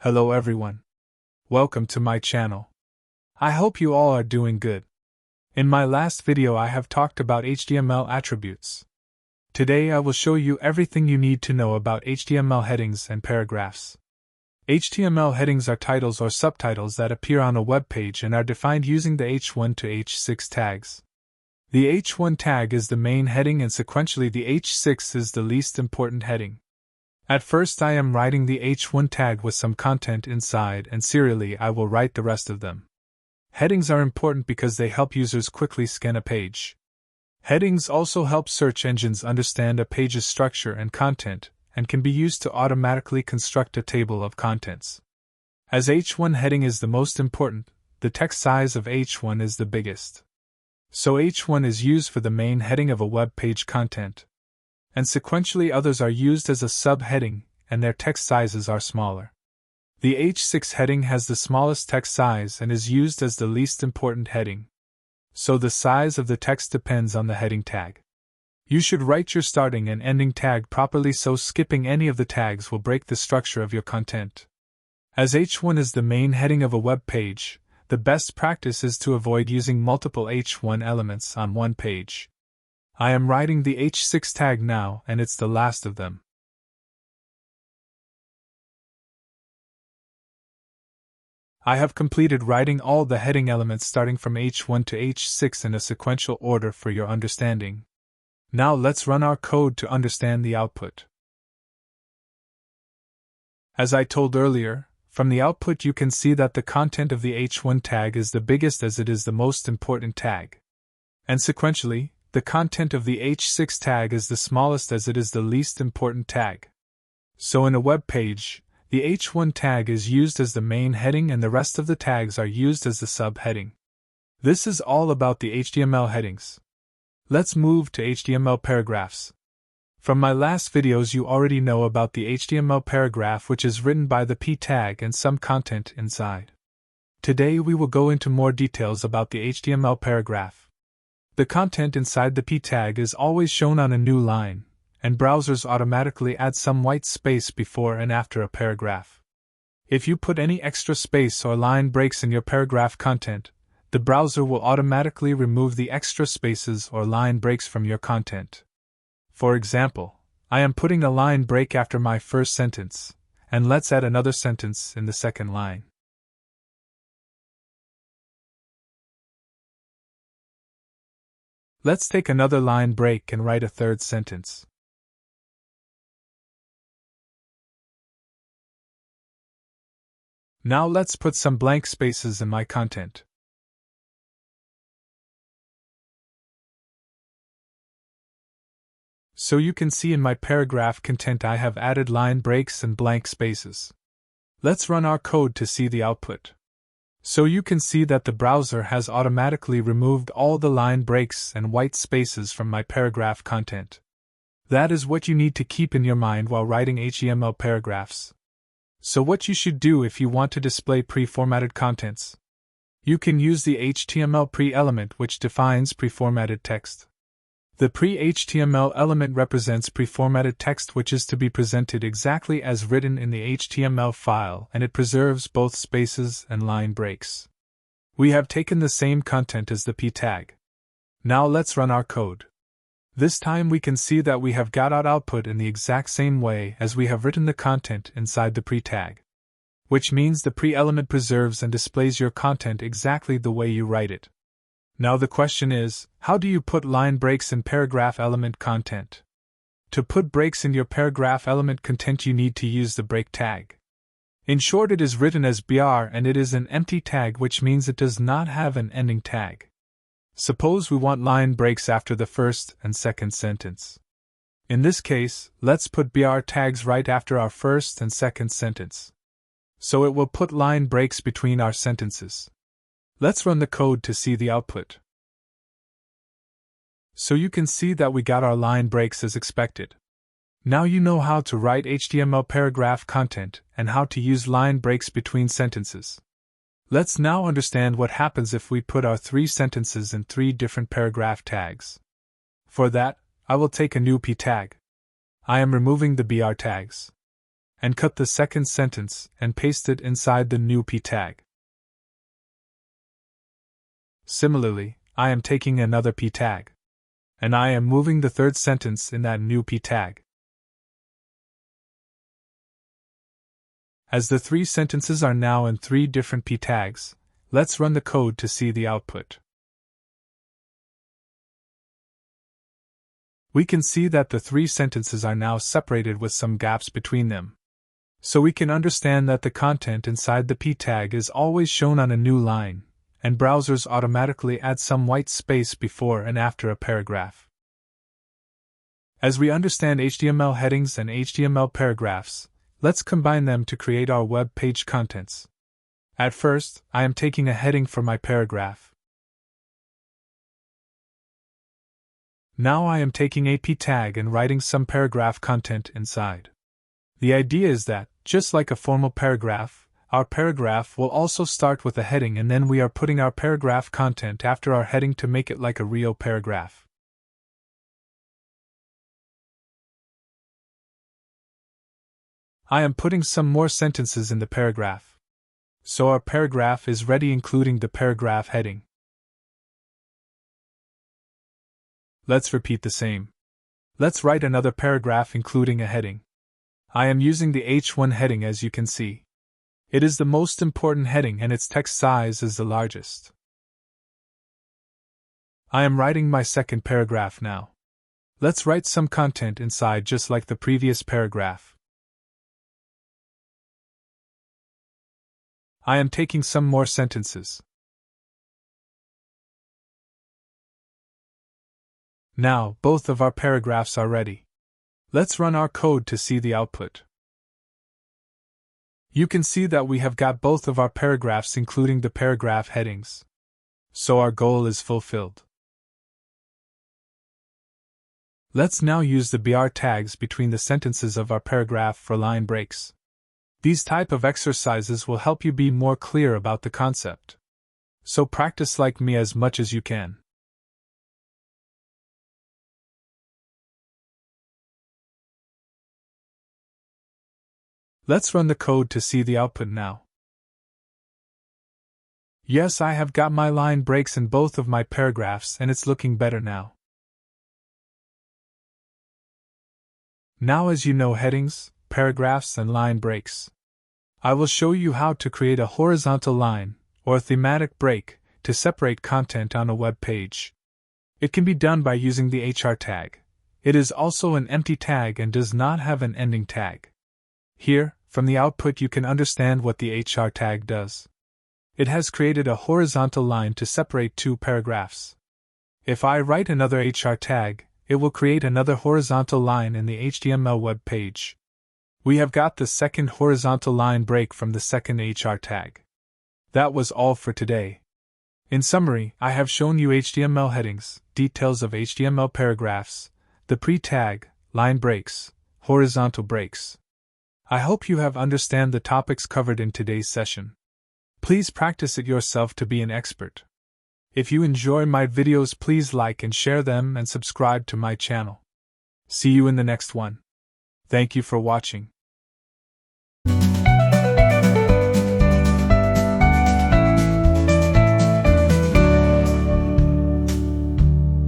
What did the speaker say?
Hello everyone. Welcome to my channel. I hope you all are doing good. In my last video I have talked about HTML attributes. Today I will show you everything you need to know about HTML headings and paragraphs. HTML headings are titles or subtitles that appear on a web page and are defined using the H1 to H6 tags. The H1 tag is the main heading and sequentially the H6 is the least important heading. At first I am writing the H1 tag with some content inside and serially I will write the rest of them. Headings are important because they help users quickly scan a page. Headings also help search engines understand a page's structure and content, and can be used to automatically construct a table of contents. As H1 heading is the most important, the text size of H1 is the biggest. So H1 is used for the main heading of a web page content. And sequentially others are used as a subheading, and their text sizes are smaller. The H6 heading has the smallest text size and is used as the least important heading. So the size of the text depends on the heading tag. You should write your starting and ending tag properly so skipping any of the tags will break the structure of your content. As H1 is the main heading of a web page, the best practice is to avoid using multiple H1 elements on one page. I am writing the H6 tag now and it's the last of them. I have completed writing all the heading elements starting from H1 to H6 in a sequential order for your understanding. Now let's run our code to understand the output. As I told earlier, from the output you can see that the content of the H1 tag is the biggest as it is the most important tag. And sequentially, the content of the H6 tag is the smallest as it is the least important tag. So in a web page, the H1 tag is used as the main heading and the rest of the tags are used as the subheading. This is all about the HTML headings. Let's move to HTML paragraphs. From my last videos you already know about the HTML paragraph which is written by the p tag and some content inside. Today we will go into more details about the HTML paragraph. The content inside the p tag is always shown on a new line, and browsers automatically add some white space before and after a paragraph. If you put any extra space or line breaks in your paragraph content, the browser will automatically remove the extra spaces or line breaks from your content. For example, I am putting a line break after my first sentence, and let's add another sentence in the second line. Let's take another line break and write a third sentence. Now let's put some blank spaces in my content. So you can see in my paragraph content I have added line breaks and blank spaces. Let's run our code to see the output. So you can see that the browser has automatically removed all the line breaks and white spaces from my paragraph content. That is what you need to keep in your mind while writing HTML paragraphs. So what you should do if you want to display pre-formatted contents. You can use the HTML pre-element which defines pre-formatted text. The pre-HTML element represents pre-formatted text which is to be presented exactly as written in the HTML file and it preserves both spaces and line breaks. We have taken the same content as the p tag. Now let's run our code. This time we can see that we have got our output in the exact same way as we have written the content inside the pre-tag. Which means the pre-element preserves and displays your content exactly the way you write it. Now the question is, how do you put line breaks in paragraph element content? To put breaks in your paragraph element content you need to use the break tag. In short it is written as br and it is an empty tag which means it does not have an ending tag. Suppose we want line breaks after the first and second sentence. In this case, let's put br tags right after our first and second sentence. So it will put line breaks between our sentences. Let's run the code to see the output. So you can see that we got our line breaks as expected. Now you know how to write HTML paragraph content and how to use line breaks between sentences. Let's now understand what happens if we put our 3 sentences in 3 different paragraph tags. For that, I will take a new p tag. I am removing the br tags. and cut the second sentence and paste it inside the new p tag. Similarly, I am taking another p tag, and I am moving the third sentence in that new p tag. As the three sentences are now in three different p tags, let's run the code to see the output. We can see that the three sentences are now separated with some gaps between them. So we can understand that the content inside the p tag is always shown on a new line, and browsers automatically add some white space before and after a paragraph. As we understand HTML headings and HTML paragraphs, let's combine them to create our web page contents. At first, I am taking a heading for my paragraph. Now I am taking a p tag and writing some paragraph content inside. The idea is that, just like a formal paragraph, our paragraph will also start with a heading, and then we are putting our paragraph content after our heading to make it like a real paragraph. I am putting some more sentences in the paragraph. So our paragraph is ready, including the paragraph heading. Let's repeat the same. Let's write another paragraph including a heading. I am using the H1 heading, as you can see. It is the most important heading and its text size is the largest. I am writing my second paragraph now. Let's write some content inside just like the previous paragraph. I am taking some more sentences. Now, both of our paragraphs are ready. Let's run our code to see the output. You can see that we have got both of our paragraphs including the paragraph headings. So our goal is fulfilled. Let's now use the BR tags between the sentences of our paragraph for line breaks. These type of exercises will help you be more clear about the concept. So practice like me as much as you can. Let's run the code to see the output now. Yes, I have got my line breaks in both of my paragraphs and it's looking better now. Now, as you know headings, paragraphs and line breaks, I will show you how to create a horizontal line, or thematic break, to separate content on a web page. It can be done by using the HR tag. It is also an empty tag and does not have an ending tag. Here, from the output you can understand what the HR tag does. It has created a horizontal line to separate two paragraphs. If I write another HR tag, it will create another horizontal line in the HTML web page. We have got the second horizontal line break from the second HR tag. That was all for today. In summary, I have shown you HTML headings, details of HTML paragraphs, the pre-tag, line breaks, horizontal breaks. I hope you have understand the topics covered in today's session. Please practice it yourself to be an expert. If you enjoy my videos, please like and share them and subscribe to my channel. See you in the next one. Thank you for watching.